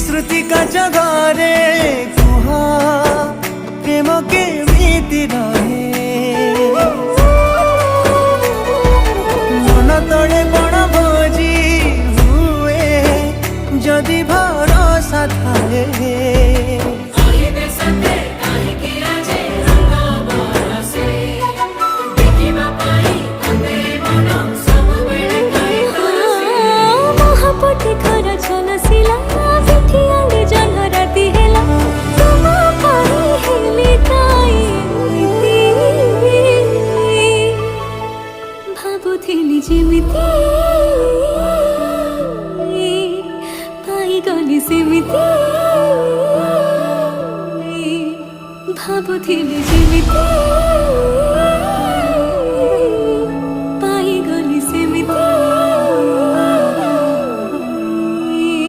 स्मृति काच घरे कुह प्रेम केमिति रहे मन तले बण भोजी हुए जदि भरोसा थाए भाबुथिली जिमिति